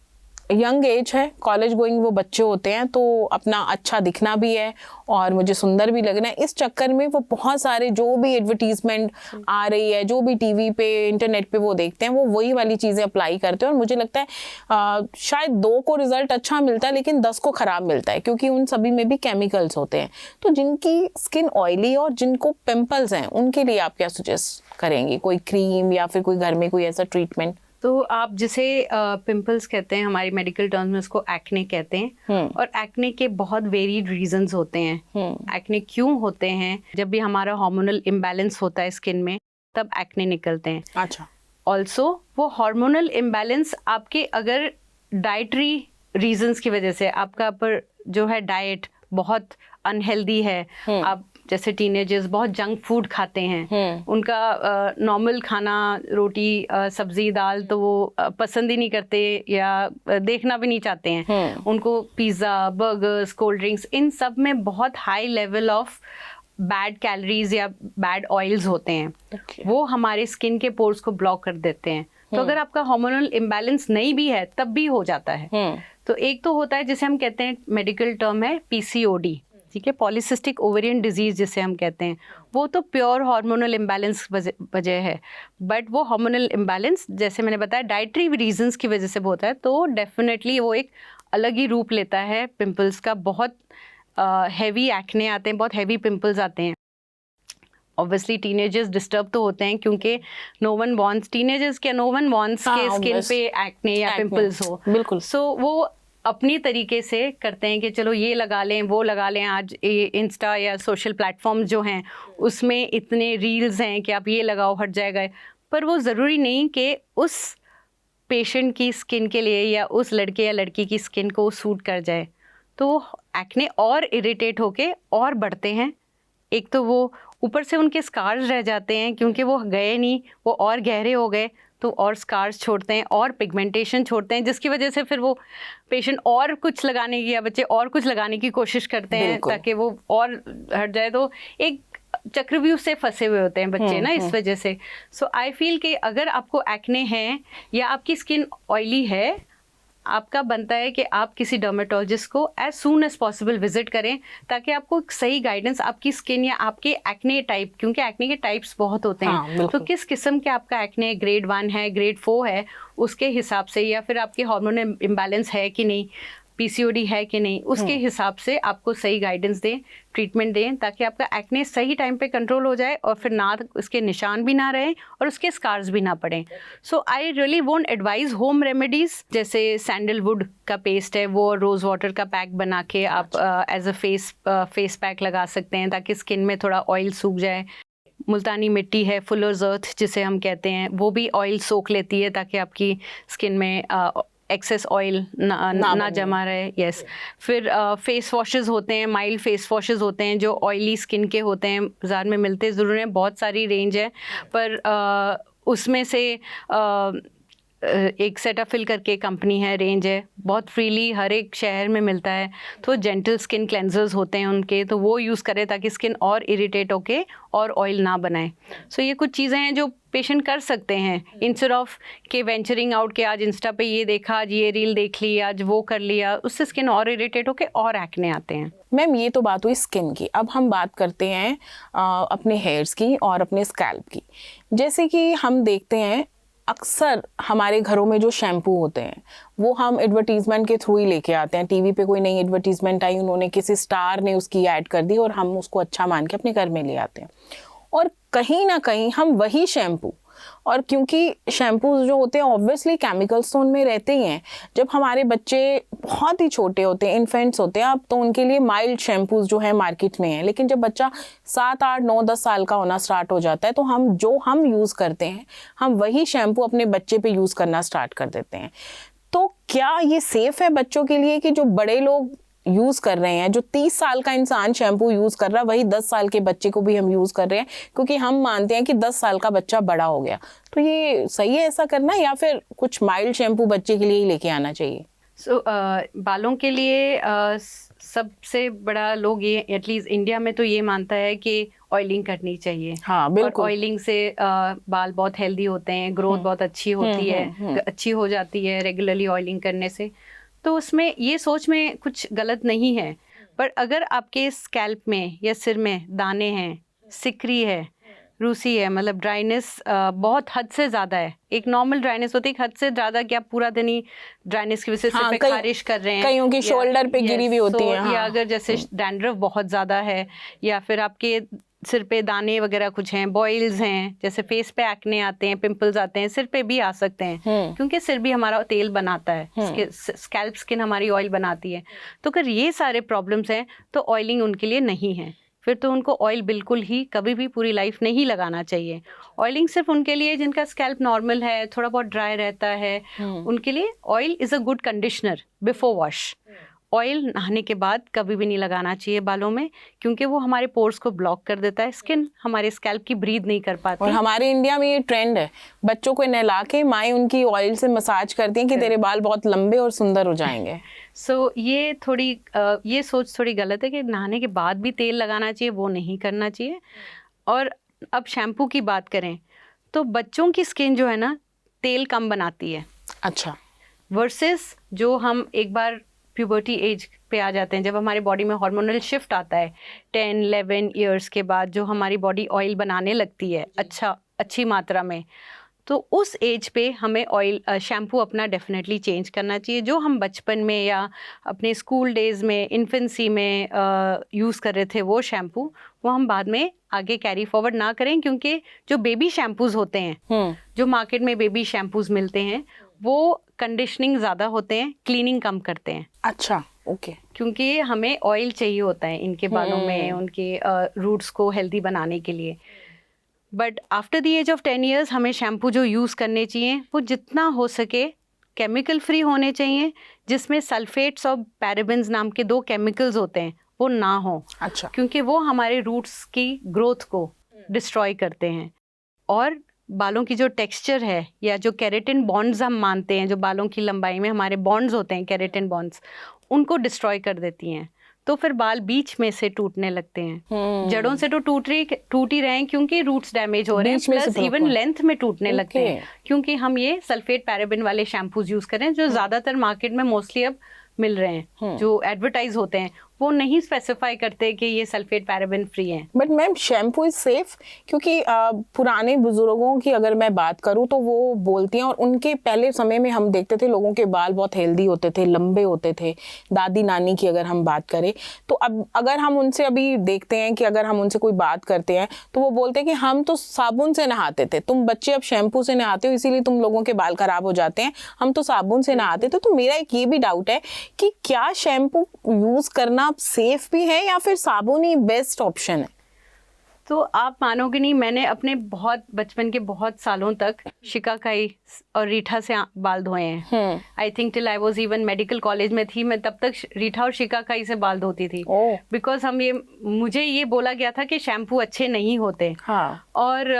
यंग एज है, कॉलेज गोइंग वो बच्चे होते हैं, तो अपना अच्छा दिखना भी है और मुझे सुंदर भी लगना है, इस चक्कर में वो बहुत सारे जो भी एडवर्टीजमेंट आ रही है, जो भी टीवी पे इंटरनेट पे वो देखते हैं, वो वही वाली चीज़ें अप्लाई करते हैं। और मुझे लगता है शायद 2 को रिजल्ट अच्छा मिलता है लेकिन 10 को ख़राब मिलता है, क्योंकि उन सभी में भी केमिकल्स होते हैं। तो जिनकी स्किन ऑयली और जिनको पिम्पल्स हैं, उनके लिए आप क्या सजेस्ट करेंगे? कोई क्रीम या फिर कोई घर में कोई ऐसा ट्रीटमेंट? तो आप जिसे पिंपल्स कहते हैं, हमारी मेडिकल टर्म्स में उसको एक्ने कहते हैं। और एक्ने के बहुत वेरिड रीजंस होते हैं। एक्ने क्यों होते हैं? जब भी हमारा हार्मोनल इम्बैलेंस होता है स्किन में, तब एक्ने निकलते हैं। अच्छा। ऑल्सो वो हार्मोनल इम्बैलेंस आपके अगर डाइटरी रीजंस की वजह से, आपका पर जो है डाइट बहुत अनहेल्दी है, आप जैसे टीनेजर्स बहुत जंक फूड खाते हैं, उनका नॉर्मल खाना, रोटी सब्जी दाल तो वो पसंद ही नहीं करते या देखना भी नहीं चाहते हैं। उनको पिज़्ज़ा, बर्गर्स, कोल्ड ड्रिंक्स, इन सब में बहुत high level of bad calories या बैड ऑयल्स होते हैं। वो हमारे स्किन के पोर्स को ब्लॉक कर देते हैं। तो अगर आपका हार्मोनल इम्बैलेंस नहीं भी है तब भी हो जाता है। तो एक तो होता है जिसे हम कहते हैं, मेडिकल टर्म है पीसीओडी, ठीक है, पॉलीसिस्टिक ओवेरियन डिजीज जिसे हम कहते हैं। वो तो प्योर हार्मोनल इम्बैलेंस वजह है, बट वो हार्मोनल इम्बैलेंस जैसे मैंने बताया डाइटरी रीजंस की वजह से होता है, तो डेफिनेटली वो एक अलग ही रूप लेता है पिंपल्स का। बहुत हैवी एक्ने आते हैं, बहुत हैवी पिंपल्स आते हैं। ऑब्वियसली टीनेजर्स डिस्टर्ब तो होते हैं, क्योंकि नो वन वांट्स के स्किन पे एक्ने या पिंपल्स हो। बिल्कुल। सो वो अपनी तरीके से करते हैं कि चलो ये लगा लें, वो लगा लें। आज इंस्टा या सोशल प्लेटफॉर्म जो हैं उसमें इतने रील्स हैं कि आप ये लगाओ हट जाएगा, पर वो ज़रूरी नहीं कि उस पेशेंट की स्किन के लिए या उस लड़के या लड़की की स्किन को सूट कर जाए। तो एक्ने और इरिटेट होके और बढ़ते हैं। एक तो वो ऊपर से उनके स्कार्स रह जाते हैं, क्योंकि वो गए नहीं, वो और गहरे हो गए, तो और स्कार्स छोड़ते हैं और पिगमेंटेशन छोड़ते हैं, जिसकी वजह से फिर वो पेशेंट और कुछ लगाने की या बच्चे और कुछ लगाने की कोशिश करते हैं ताकि वो और हट जाए। तो एक चक्रव्यूह से फंसे हुए होते हैं बच्चे ना, इस वजह से। सो आई फील कि अगर आपको एक्ने है या आपकी स्किन ऑयली है, आपका बनता है कि आप किसी डर्मेटोलॉजिस्ट को as soon as possible visit करें, ताकि आपको एक सही गाइडेंस आपकी स्किन या आपके एक्ने टाइप, क्योंकि एक्ने के टाइप्स बहुत होते हैं, हाँ, तो किस किस्म के आपका एक्ने, ग्रेड 1 है, ग्रेड 4 है, उसके हिसाब से, या फिर आपके हार्मोनल इम्बैलेंस है कि नहीं, पीसीओडी है कि नहीं, उसके हिसाब से आपको सही गाइडेंस दें, ट्रीटमेंट दें, ताकि आपका एक्ने सही टाइम पे कंट्रोल हो जाए और फिर ना उसके निशान भी ना रहें और उसके स्कार्स भी ना पड़ें। So I really won't advise home remedies, जैसे सैंडलवुड का पेस्ट है वो रोज़ वाटर का पैक बना के आप एज अ फेस पैक लगा सकते हैं, ताकि स्किन में थोड़ा ऑयल सूख जाए। मुल्तानी मिट्टी है, फुलर्स अर्थ जिसे हम कहते हैं, वो भी ऑयल सोख लेती है, ताकि आपकी स्किन में एक्सेस ऑयल ना जमा रहे। यस। फिर फेस वॉशेस होते हैं, माइल्ड फेस वॉशेस होते हैं जो ऑयली स्किन के होते हैं, बाज़ार में मिलते ज़रूर हैं, बहुत सारी रेंज है, पर उसमें से एक सेटाफिल करके कंपनी है, रेंज है, बहुत फ्रीली हर एक शहर में मिलता है। तो जेंटल स्किन क्लेंजर्स होते हैं उनके, तो वो यूज़ करें ताकि स्किन और इरिटेट होके और ऑयल ना बनाए। सो ये कुछ चीज़ें हैं जो पेशेंट कर सकते हैं, इंस्टेड ऑफ के वेंचरिंग आउट के आज इंस्टा पे ये देखा, आज ये रील देख ली, आज वो कर लिया, उससे स्किन और इरिटेट होके और एक्ने आते हैं। मैम ये तो बात हुई स्किन की, अब हम बात करते हैं अपने हेयर्स की और अपने स्कैल्प की। जैसे कि हम देखते हैं अक्सर हमारे घरों में जो शैम्पू होते हैं वो हम एडवर्टीजमेंट के थ्रू ही लेके आते हैं। टीवी पे कोई नई एडवर्टीजमेंट आई, उन्होंने किसी स्टार ने उसकी ऐड कर दी और हम उसको अच्छा मान के अपने घर में ले आते हैं, और कहीं ना कहीं हम वही शैम्पू, और क्योंकि शैम्पूज जो होते हैं ऑब्वियसली केमिकल्स तो उनमें रहते ही हैं, जब हमारे बच्चे बहुत ही छोटे होते हैं, इन्फेंट्स होते हैं, अब तो उनके लिए माइल्ड शैम्पूज जो है मार्केट में हैं, लेकिन जब बच्चा 7, 8, 9, 10 साल का होना स्टार्ट हो जाता है तो हम यूज़ करते हैं, हम वही शैम्पू अपने बच्चे पे यूज़ करना स्टार्ट कर देते हैं। तो क्या ये सेफ़ है बच्चों के लिए कि जो बड़े लोग यूज़ कर रहे हैं, जो 30 साल का इंसान शैम्पू यूज़ कर रहा है, वही 10 साल के बच्चे को भी हम यूज़ कर रहे हैं, क्योंकि हम मानते हैं कि 10 साल का बच्चा बड़ा हो गया। तो ये सही है ऐसा करना, या फिर कुछ माइल्ड शैम्पू बच्चे के लिए ही लेके आना चाहिए? बालों के लिए सबसे बड़ा लोग ये, एटलीस्ट इंडिया में तो ये मानता है कि ऑयलिंग करनी चाहिए। हाँ बिल्कुल। ऑयलिंग से बाल बहुत हेल्दी होते हैं, ग्रोथ बहुत अच्छी होती है, अच्छी हो जाती है रेगुलरली ऑयलिंग करने से। तो उसमें ये सोच में कुछ गलत नहीं है, पर अगर आपके स्कैल्प में या सिर में दाने हैं, सिकरी है, रूसी है, मतलब ड्राइनेस बहुत हद से ज़्यादा है, एक नॉर्मल ड्राइनेस होती है, हद से ज़्यादा कि आप पूरा दिन ही ड्राइनेस की वजह से सिर पे खारिश कर रहे हैं, कईयों की शोल्डर पे गिरी हुई होती है, या अगर जैसे डैंड्रफ बहुत ज़्यादा है, या फिर आपके सिर पे दाने वगैरह कुछ हैं, बॉइल्स हैं, जैसे फेस पे एक्ने आते हैं, पिंपल्स आते हैं, सिर पे भी आ सकते हैं, क्योंकि सिर भी हमारा तेल बनाता है, स्कैल्प स्किन हमारी ऑयल बनाती है। तो अगर ये सारे प्रॉब्लम्स हैं तो ऑयलिंग उनके लिए नहीं है, फिर तो उनको ऑयल बिल्कुल ही कभी भी पूरी लाइफ नहीं लगाना चाहिए। ऑयलिंग सिर्फ उनके लिए जिनका स्कैल्प नॉर्मल है, थोड़ा बहुत ड्राई रहता है, उनके लिए oil is a good conditioner before wash. Oil नहाने के बाद कभी भी नहीं लगाना चाहिए बालों में, क्योंकि वो हमारे पोर्स को ब्लॉक कर देता है, स्किन हमारे स्कैल्प की ब्रीथ नहीं कर पाती। और हमारे इंडिया में ये ट्रेंड है, बच्चों को नहला के माएँ उनकी ऑयल से मसाज करती हैं कि तेरे बाल बहुत लंबे और सुंदर हो जाएंगे। ये थोड़ी ये सोच थोड़ी गलत है कि नहाने के बाद भी तेल लगाना चाहिए, वो नहीं करना चाहिए। और अब शैम्पू की बात करें तो बच्चों की स्किन जो है ना तेल कम बनाती है। अच्छा। वर्सेस जो हम एक बार प्यूबर्टी एज पे आ जाते हैं, जब हमारी बॉडी में हार्मोनल शिफ्ट आता है 10-11 ईयर्स के बाद, जो हमारी बॉडी ऑयल बनाने लगती है अच्छी मात्रा में, तो उस एज पे हमें ऑयल शैम्पू अपना डेफिनेटली चेंज करना चाहिए। जो हम बचपन में या अपने स्कूल डेज़ में, इन्फेंसी में यूज़ कर रहे थे वो शैम्पू, वो हम बाद में आगे कैरी फॉरवर्ड ना करें, क्योंकि जो बेबी शैम्पूज़ होते हैं, जो मार्केट में बेबी शैम्पूज़ मिलते हैं, वो कंडीशनिंग ज़्यादा होते हैं, क्लीनिंग कम करते हैं। अच्छा, ओके। क्योंकि हमें ऑयल चाहिए होता है इनके बालों में, उनके रूट्स को हेल्दी बनाने के लिए। But after the age of 10 years हमें शैम्पू जो यूज़ करने चाहिए वो जितना हो सके केमिकल फ्री होने चाहिए, जिसमें सल्फेट्स और पैराबेन्स नाम के 2 केमिकल्स होते हैं वो ना हो। अच्छा। क्योंकि वो हमारे रूट्स की ग्रोथ को डिस्ट्रॉय करते हैं, और बालों की जो टेक्सचर है या जो केराटिन बॉन्ड्स हम मानते हैं, जो बालों की लंबाई में हमारे बॉन्ड्स होते हैं, केराटिन बॉन्ड्स, उनको डिस्ट्रॉय कर देती हैं। तो फिर बाल बीच में से टूटने लगते हैं। जड़ों से तो टूट ही रहे हैं क्योंकि रूट्स डैमेज हो रहे हैं, प्लस इवन लेंथ में टूटने लगते हैं क्योंकि हम ये सल्फेट पैराबेन वाले शैम्पूज यूज कर रहे हैं जो ज्यादातर मार्केट में मोस्टली अब मिल रहे हैं, जो एडवर्टाइज होते हैं वो नहीं स्पेसिफाई करते कि ये सल्फेट पैराबेन फ्री हैं। But ma'am shampoo is safe, क्योंकि पुराने बुजुर्गों की अगर मैं बात करूं तो वो बोलती हैं, और उनके पहले समय में हम देखते थे लोगों के बाल बहुत हेल्दी होते थे, लंबे होते थे। दादी नानी की अगर हम बात करें तो अब अगर हम उनसे अभी देखते हैं कि अगर हम उनसे कोई बात करते हैं तो वो बोलते हैं कि हम तो साबुन से नहाते थे, तुम बच्चे अब शैम्पू से नहाते हो इसीलिए तुम लोगों के बाल खराब हो जाते हैं, हम तो साबुन से नहाते थे। तो मेरा एक ये भी डाउट है कि क्या शैम्पू यूज करना सेफ भी है या फिर साबुन ही बेस्ट ऑप्शन है? तो आप मानोगे नहीं, मैंने अपने बहुत बचपन के बहुत सालों तक शिकाकाई और रीठा से बाल धोए हैं। I think till I was even medical college में थी मैं तब तक रीठा और शिकाकाई से बाल धोती थी, बिकॉज मुझे ये बोला गया था कि शैम्पू अच्छे नहीं होते। और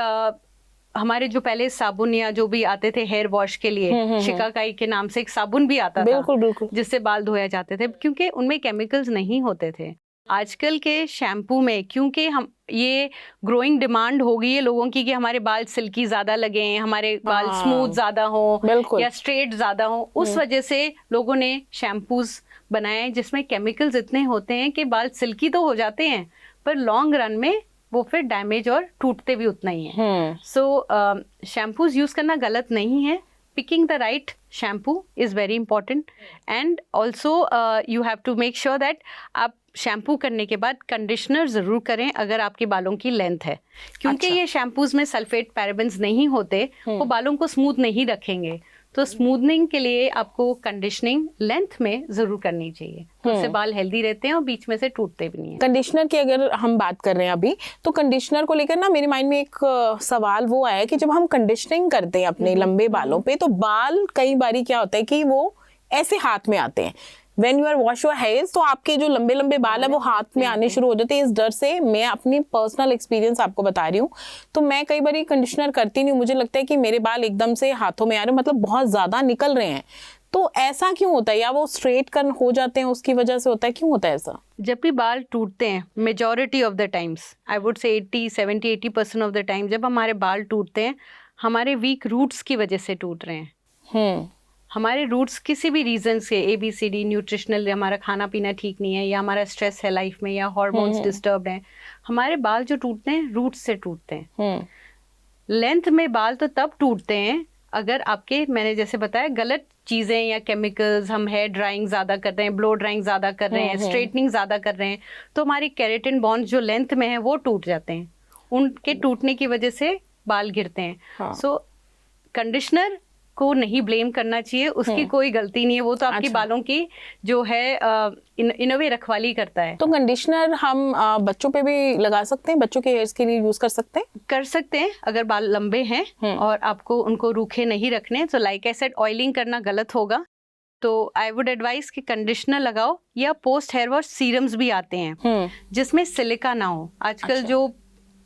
हमारे जो पहले साबुन या जो भी आते थे हेयर वॉश के लिए, शिकाकाई के नाम से एक साबुन भी आता था जिससे बाल धोए जाते थे, क्योंकि उनमें केमिकल्स नहीं होते थे। आजकल के शैम्पू में क्योंकि हम ये ग्रोइंग डिमांड हो गई है लोगों की कि हमारे बाल सिल्की ज्यादा लगे, हमारे बाल स्मूथ ज्यादा हो या स्ट्रेट ज्यादा हो, उस वजह से लोगों ने शैम्पूज बनाए जिसमें केमिकल्स इतने होते हैं कि बाल सिल्की तो हो जाते हैं पर लॉन्ग रन में वो फिर डैमेज और टूटते भी उतना ही है। सो शैम्पूज यूज करना गलत नहीं है, picking the right shampoo is very important, and also you have to make sure that आप शैम्पू करने के बाद कंडीशनर जरूर करें अगर आपके बालों की लेंथ है, क्योंकि ये शैम्पूज में सल्फेट पैराबेन्स नहीं होते, वो बालों को स्मूथ नहीं रखेंगे। तो स्मूथनिंग के लिए आपको कंडीशनिंग लेंथ में जरूर करनी चाहिए, तो उससे बाल हेल्दी रहते हैं और बीच में से टूटते भी नहीं है। कंडीशनर की अगर हम बात कर रहे हैं अभी, तो कंडीशनर को लेकर ना मेरे माइंड में एक सवाल वो आया कि जब हम कंडीशनिंग करते हैं अपने लंबे बालों पे तो बाल कई बारी क्या होता है कि वो ऐसे हाथ में आते हैं। When you are wash your hairs, तो आपके जो लंबे लंबे बाल है वो हाथ में आने शुरू हो जाते हैं। इस डर से मैं अपनी पर्सनल एक्सपीरियंस आपको बता रही हूँ, तो मैं कई बार कंडीशनर करती नहीं हूँ, मुझे लगता है कि मेरे बाल एकदम से हाथों में आ रहे हैं, मतलब बहुत ज्यादा निकल रहे हैं। तो ऐसा क्यों होता है, या वो स्ट्रेट कर हो जाते हैं उसकी वजह से होता है, क्यों होता है ऐसा? जब भी बाल टूटते हैं majority of the times, I would say 80% of the time जब हमारे बाल टूटते हैं हमारे वीक रूट्स की वजह से टूट रहे हैं। हमारे रूट्स किसी भी रीजन से ABCD न्यूट्रिशनल, हमारा खाना पीना ठीक नहीं है या हमारा स्ट्रेस है लाइफ में या हार्मोन्स डिस्टर्ब्ड हैं, हमारे बाल जो टूटते हैं रूट्स से टूटते हैं। लेंथ में बाल तो तब टूटते हैं अगर आपके, मैंने जैसे बताया, गलत चीजें या केमिकल्स, हम हेयर ड्राइंग ज्यादा कर रहे हैं, ब्लो ड्राइंग ज्यादा कर रहे हैं, स्ट्रेटनिंग ज्यादा कर रहे हैं, तो हमारी केराटिन बॉन्ड्स जो लेंथ में है वो टूट जाते हैं, उनके टूटने की वजह से बाल गिरते हैं। सो कंडीशनर को नहीं ब्लेम करना चाहिए, उसकी कोई गलती नहीं है, वो तो आपकी बालों की जो है इन अ वे रखवाली करता है। तो कंडीशनर हम बच्चों पे भी लगा सकते हैं, बच्चों के हेयर्स के लिए यूज कर सकते हैं? कर सकते हैं अगर बाल लंबे हैं और आपको उनको रूखे नहीं रखने, तो लाइक आई सेड ऑयलिंग करना गलत होगा। तो आई वुड एडवाइस कि कंडीशनर लगाओ, या पोस्ट हेयर वॉश सीरम्स भी आते हैं जिसमें सिलिका ना हो। आजकल जो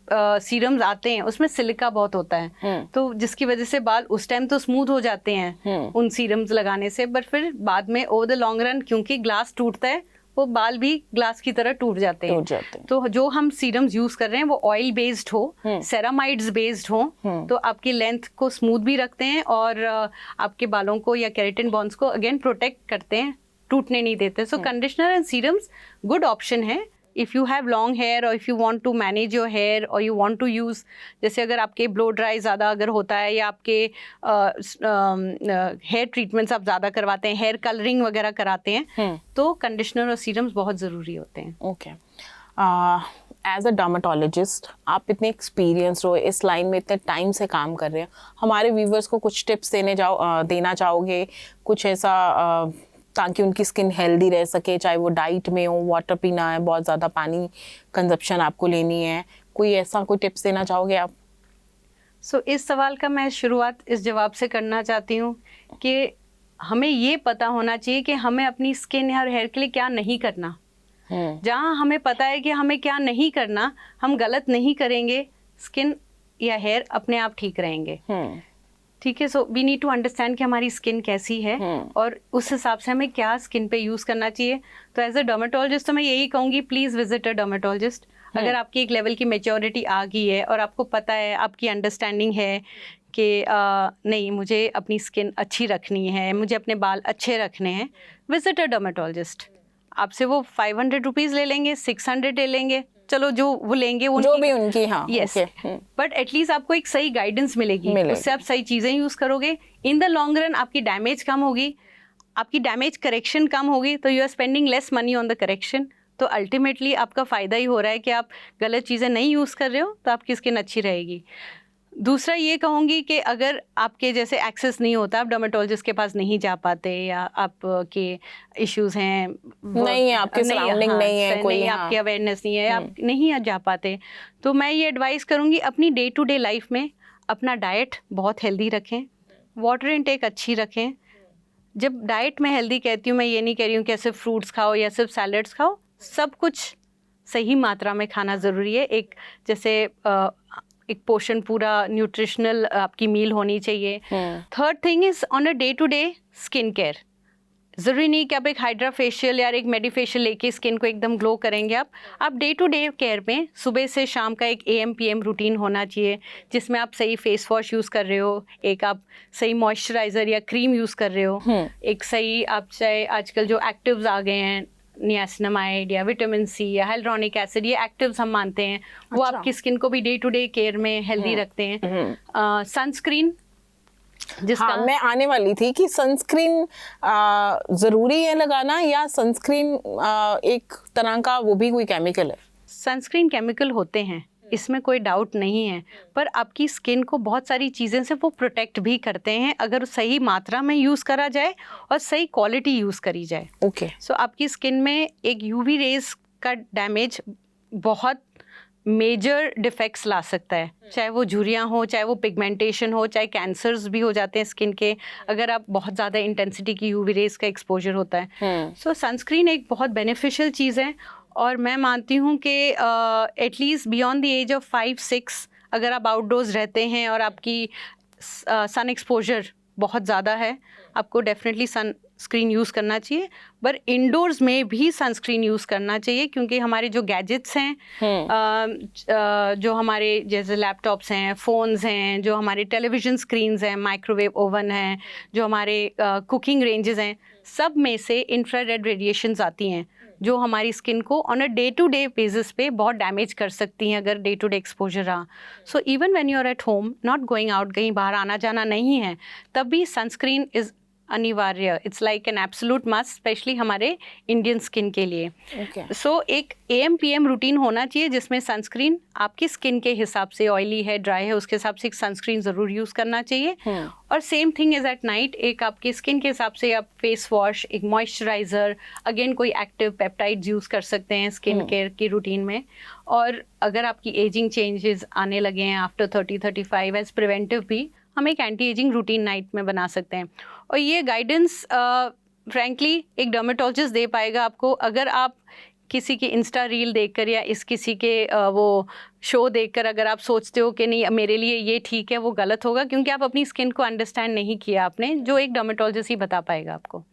सीरम्स आते हैं उसमें सिलिका बहुत होता है, तो जिसकी वजह से बाल उस टाइम तो स्मूथ हो जाते हैं उन सीरम्स लगाने से, बट फिर बाद में ओवर द लॉन्ग रन क्योंकि ग्लास टूटता है वो बाल भी ग्लास की तरह टूट जाते हैं। तो जो हम सीरम्स यूज कर रहे हैं वो ऑयल बेस्ड हो, सेरामाइड्स बेस्ड हो, तो आपकी लेंथ को स्मूथ भी रखते हैं और आपके बालों को या केराटिन बॉन्ड्स को अगेन प्रोटेक्ट करते हैं, टूटने नहीं देते। So conditioner and serums good option है if you have long hair or if you want to manage your hair or you want to use, जैसे अगर आपके ब्लो ड्राई ज़्यादा अगर होता है या आपके हेयर ट्रीटमेंट्स आप ज़्यादा करवाते हैं, हेयर कलरिंग वगैरह कराते हैं, तो कंडीशनर और सीरम्स बहुत ज़रूरी होते हैं। ओके, एज अ डर्माटोलॉजिस्ट आप इतने एक्सपीरियंस हो, इस लाइन में इतने टाइम से काम कर रहे हैं, हमारे व्यूवर्स को कुछ टिप्स देना चाहोगे, कुछ ऐसा ताकि उनकी स्किन हेल्दी रह सके, चाहे वो डाइट में हो, वाटर पीना है, बहुत ज़्यादा पानी कंजप्शन आपको लेनी है, कोई ऐसा कोई टिप्स देना चाहोगे आप? इस सवाल का मैं शुरुआत इस जवाब से करना चाहती हूँ कि हमें ये पता होना चाहिए कि हमें अपनी स्किन और हेयर के लिए क्या नहीं करना। जहाँ हमें पता है कि हमें क्या नहीं करना, हम गलत नहीं करेंगे, स्किन या हेयर अपने आप ठीक रहेंगे। ठीक है। So we need to understand कि हमारी स्किन कैसी है और उस हिसाब से हमें क्या स्किन पे यूज़ करना चाहिए। तो एज अ डर्मेटोलॉजिस्ट तो मैं यही कहूँगी, प्लीज़ विजिट अ डर्मेटोलॉजिस्ट। अगर आपकी एक लेवल की मेच्योरिटी आ गई है और आपको पता है, आपकी अंडरस्टैंडिंग है कि नहीं, मुझे अपनी स्किन अच्छी रखनी है, मुझे अपने बाल अच्छे रखने हैं, विजिट अ डर्मेटोलॉजिस्ट। आपसे वो 500 रुपीज़ ले लेंगे, 600 ले लेंगे, चलो जो वो लेंगे वो जो भी उनकी, हाँ, यस, बट एटलीस्ट आपको एक सही गाइडेंस मिलेगी, उससे आप सही चीज़ें यूज़ करोगे। इन द लॉन्ग रन आपकी डैमेज कम होगी, आपकी डैमेज करेक्शन कम होगी, तो you are spending less money on the correction. तो अल्टीमेटली आपका फ़ायदा ही हो रहा है कि आप गलत चीज़ें नहीं यूज़ कर रहे हो, तो आपकी स्किन अच्छी रहेगी। दूसरा ये कहूँगी कि अगर आपके जैसे एक्सेस नहीं होता, आप डर्मेटोलॉजिस्ट के पास नहीं जा पाते, या आपके इश्यूज़ हैं, नहीं है आपके सराउंडिंग, नहीं है कोई, आपकी अवेयरनेस नहीं है, आप नहीं जा पाते, तो मैं ये एडवाइस करूँगी अपनी डे टू डे लाइफ में अपना डाइट बहुत हेल्दी रखें, वाटर इनटेक अच्छी रखें। जब डाइट में हेल्दी कहती हूँ, मैं ये नहीं कह रही हूँ कि सिर्फ फ्रूट्स खाओ या सिर्फ सैलड्स खाओ, सब कुछ सही मात्रा में खाना ज़रूरी है। एक जैसे एक पोर्शन पूरा न्यूट्रिशनल आपकी मील होनी चाहिए। Third thing is on a day to day skin care. ज़रूरी नहीं कि आप एक हाइड्रा फेशियल या एक मेडी फेशियल लेके स्किन को एकदम ग्लो करेंगे। आप डे टू डे केयर में सुबह से शाम का एक AM PM रूटीन होना चाहिए, जिसमें आप सही फेस वॉश यूज़ कर रहे हो, एक आप सही मॉइस्चराइज़र या क्रीम यूज़ कर रहे हो, एक सही आप चाहे आजकल जो एक्टिव्स आ गए हैं, नियासिनामाइड या विटामिन सी या हाइलुरोनिक एसिड, ये एक्टिव्स हम मानते हैं, वो आपकी स्किन को भी डे टू डे केयर में हेल्दी रखते हैं। सनस्क्रीन, जिसका हाँ, मैं आने वाली थी कि सनस्क्रीन ज़रूरी है लगाना, या सनस्क्रीन एक तरह का वो भी कोई केमिकल है? सनस्क्रीन केमिकल होते हैं, इसमें कोई डाउट नहीं है, पर आपकी स्किन को बहुत सारी चीज़ें से वो प्रोटेक्ट भी करते हैं अगर सही मात्रा में यूज़ करा जाए और सही क्वालिटी यूज़ करी जाए। ओके। सो आपकी स्किन में एक UV रेज का डैमेज बहुत मेजर डिफेक्ट्स ला सकता है, चाहे वो झुर्रियाँ हो, चाहे वो पिगमेंटेशन हो, चाहे कैंसर्स भी हो जाते हैं स्किन के, अगर आप बहुत ज़्यादा इंटेंसिटी की UV रेज का एक्सपोजर होता है। सो सनस्क्रीन एक बहुत बेनिफिशियल चीज़ है, और मैं मानती हूँ कि at least beyond the age of 5-6 अगर आप आउटडोर्स रहते हैं और आपकी सन एक्सपोजर बहुत ज़्यादा है, आपको डेफिनेटली सनस्क्रीन यूज़ करना चाहिए। पर इंडोर्स में भी सनस्क्रीन यूज़ करना चाहिए, क्योंकि हमारे जो गैजेट्स हैं, जो हमारे जैसे लैपटॉप्स हैं, फ़ोन्स हैं, जो हमारे टेलीविज़न स्क्रीन्स हैं, माइक्रोवेव ओवन हैं, जो हमारे कुकिंग रेंजेस हैं, सब में से इंफ्रारेड रेडिएशंस आती हैं, जो हमारी स्किन को on a day to day basis पे बहुत डैमेज कर सकती हैं अगर डे टू डे एक्सपोजर रहा। So even when you are at home, not going out, कहीं बाहर आना जाना नहीं है, तब भी सनस्क्रीन इज़ अनिवार्य। It's like an absolute must, specially हमारे इंडियन स्किन के लिए। सो एक AM PM रूटीन होना चाहिए जिसमें सनस्क्रीन आपकी स्किन के हिसाब से, ऑयली है, ड्राई है, उसके हिसाब से एक सनस्क्रीन ज़रूर यूज़ करना चाहिए। और same thing is at night, एक आपकी स्किन के हिसाब से आप फेस वॉश, एक मॉइस्चराइज़र, अगेन कोई एक्टिव पेप्टाइड्स यूज़ कर सकते हैं स्किन केयर की रूटीन में। और अगर आपकी एजिंग चेंजेस आने लगे हैं आफ्टर 30-35, एज प्रिवेंटिव भी हम एक एंटी एजिंग रूटीन नाइट में बना सकते हैं। और ये गाइडेंस फ्रैंकली एक डर्मेटोलॉजिस्ट दे पाएगा आपको। अगर आप किसी की इंस्टा रील देखकर या किसी के वो शो देखकर अगर आप सोचते हो कि नहीं मेरे लिए ये ठीक है, वो गलत होगा, क्योंकि आप अपनी स्किन को अंडरस्टैंड नहीं किया आपने, जो एक डर्मेटोलॉजिस्ट ही बता पाएगा आपको।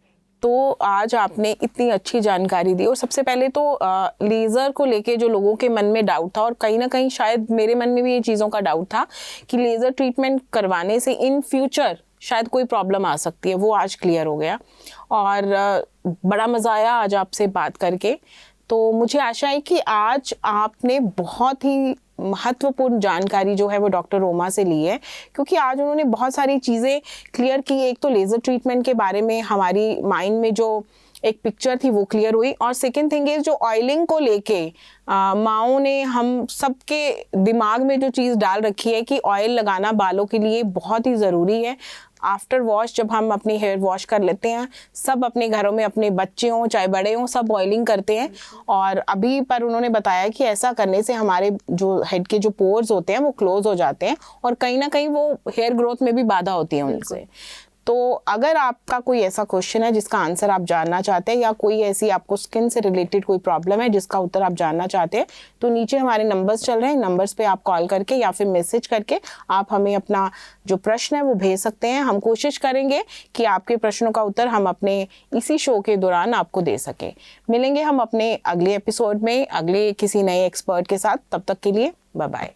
तो आज आपने इतनी अच्छी जानकारी दी, और सबसे पहले तो लेज़र को लेके जो लोगों के मन में डाउट था, और कहीं ना कहीं शायद मेरे मन में भी ये चीज़ों का डाउट था कि लेज़र ट्रीटमेंट करवाने से इन फ्यूचर शायद कोई प्रॉब्लम आ सकती है, वो आज क्लियर हो गया। और बड़ा मज़ा आया आज आपसे बात करके। तो मुझे आशा है कि आज आपने बहुत ही महत्वपूर्ण जानकारी जो है वो डॉक्टर रोमा से ली है, क्योंकि आज उन्होंने बहुत सारी चीज़ें क्लियर की। एक तो लेज़र ट्रीटमेंट के बारे में हमारी माइंड में जो एक पिक्चर थी वो क्लियर हुई, और सेकंड थिंग इज जो ऑयलिंग को लेके माओ ने हम सबके दिमाग में जो चीज़ डाल रखी है कि ऑयल लगाना बालों के लिए बहुत ही ज़रूरी है। आफ्टर वॉश जब हम अपनी हेयर वॉश कर लेते हैं, सब अपने घरों में अपने बच्चे हों चाहे बड़े हों, सब ऑयलिंग करते हैं। और अभी पर उन्होंने बताया कि ऐसा करने से हमारे जो हेड के जो पोर्स होते हैं वो क्लोज हो जाते हैं, और कहीं ना कहीं वो हेयर ग्रोथ में भी बाधा होती है उनसे। तो अगर आपका कोई ऐसा क्वेश्चन है जिसका आंसर आप जानना चाहते हैं, या कोई ऐसी आपको स्किन से रिलेटेड कोई प्रॉब्लम है जिसका उत्तर आप जानना चाहते हैं, तो नीचे हमारे नंबर्स चल रहे हैं, नंबर्स पे आप कॉल करके या फिर मैसेज करके आप हमें अपना जो प्रश्न है वो भेज सकते हैं। हम कोशिश करेंगे कि आपके प्रश्नों का उत्तर हम अपने इसी शो के दौरान आपको दे सकें। मिलेंगे हम अपने अगले एपिसोड में अगले किसी नए एक्सपर्ट के साथ। तब तक के लिए बाय बाय।